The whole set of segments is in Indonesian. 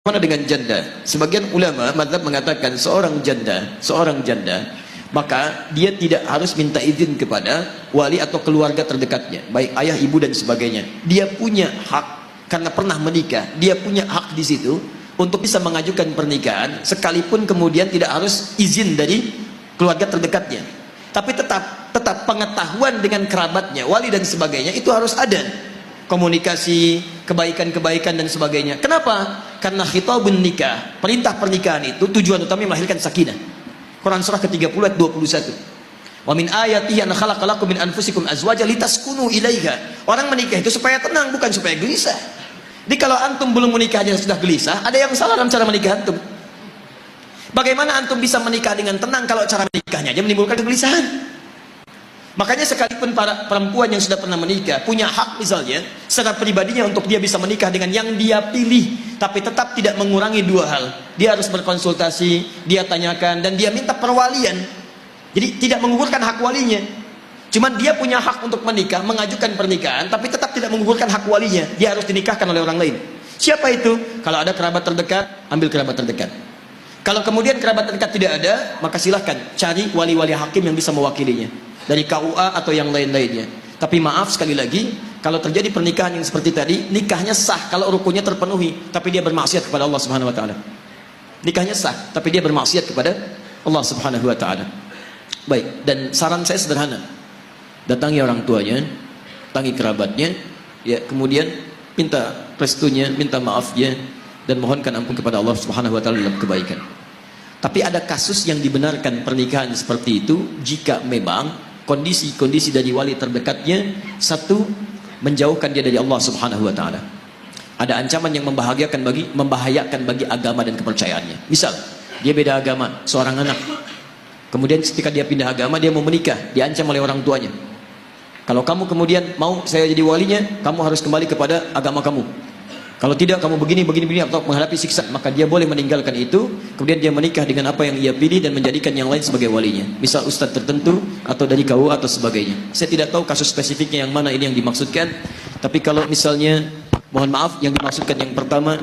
Mana dengan janda? Sebagian ulama mazhab mengatakan seorang janda, maka dia tidak harus minta izin kepada wali atau keluarga terdekatnya, baik ayah, ibu dan sebagainya. Dia punya hak karena pernah menikah, dia punya hak di situ untuk bisa mengajukan pernikahan, sekalipun kemudian tidak harus izin dari keluarga terdekatnya. Tapi tetap pengetahuan dengan kerabatnya, wali dan sebagainya itu harus ada. Komunikasi, kebaikan-kebaikan dan sebagainya. Kenapa? Karena khitabun nikah, perintah pernikahan itu tujuan utama melahirkan sakinah. Quran surah ke-30 ayat 21. Wa min ayatihi an khalaqa lakum min anfusikum azwaja litaskunu ilaiha. Orang menikah itu supaya tenang, bukan supaya gelisah. Jadi kalau antum belum menikah aja sudah gelisah, ada yang salah dalam cara menikah antum. Bagaimana antum bisa menikah dengan tenang kalau cara menikahnya aja menimbulkan kegelisahan? Makanya sekalipun para perempuan yang sudah pernah menikah punya hak misalnya secara pribadinya untuk dia bisa menikah dengan yang dia pilih, tapi tetap tidak mengurangi dua hal. Dia harus berkonsultasi, dia tanyakan, dan dia minta perwalian. Jadi tidak menggugurkan hak walinya. Cuman dia punya hak untuk menikah, mengajukan pernikahan, tapi tetap tidak menggugurkan hak walinya. Dia harus dinikahkan oleh orang lain. Siapa itu? Kalau ada kerabat terdekat, ambil kerabat terdekat. Kalau kemudian kerabat terdekat tidak ada, maka silahkan cari wali-wali hakim yang bisa mewakilinya dari KUA atau yang lain-lainnya. Tapi maaf sekali lagi, kalau terjadi pernikahan yang seperti tadi, nikahnya sah kalau rukunnya terpenuhi, tapi dia bermaksiat kepada Allah Subhanahu wa taala. Nikahnya sah, tapi dia bermaksiat kepada Allah Subhanahu wa taala. Baik, dan saran saya sederhana. Datangi orang tuanya, datangi kerabatnya, ya, kemudian minta restunya, minta maafnya, dan mohonkan ampun kepada Allah Subhanahu wa taala dalam kebaikan. Tapi ada kasus yang dibenarkan pernikahan seperti itu jika memang kondisi-kondisi dari wali terdekatnya, satu, menjauhkan dia dari Allah Subhanahu wa taala. Ada ancaman yang membahayakan bagi agama dan kepercayaannya. Misal, dia beda agama, seorang anak. Kemudian ketika dia pindah agama, dia mau menikah, diancam oleh orang tuanya. Kalau kamu kemudian mau saya jadi walinya, kamu harus kembali kepada agama kamu. Kalau tidak, kamu begini atau menghadapi siksa, maka dia boleh meninggalkan itu, kemudian dia menikah dengan apa yang ia pilih dan menjadikan yang lain sebagai walinya. Misal ustadz tertentu atau dari KUA atau sebagainya. Saya tidak tahu kasus spesifiknya yang mana ini yang dimaksudkan, tapi kalau misalnya, mohon maaf, yang dimaksudkan yang pertama,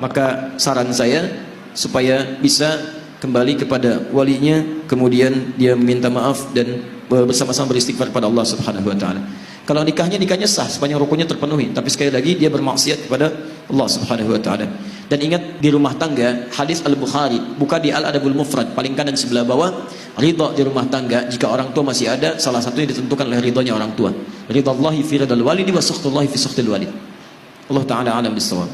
maka saran saya supaya bisa kembali kepada walinya, kemudian dia meminta maaf dan bersama-sama beristighfar kepada Allah Subhanahu wa taala. Kalau nikahnya sah sepanjang rukunnya terpenuhi, tapi sekali lagi dia bermaksiat kepada Allah Subhanahu wa taala. Dan ingat, di rumah tangga, hadis Al-Bukhari, buka di Al-Adabul Mufrad paling kanan sebelah bawah, ridha di rumah tangga jika orang tua masih ada, salah satunya ditentukan oleh ridhonya orang tua. Ridhallahi fi ridhal walidi wa sukhtullahi fi sukhtil walid. Allah taala alam bisawab.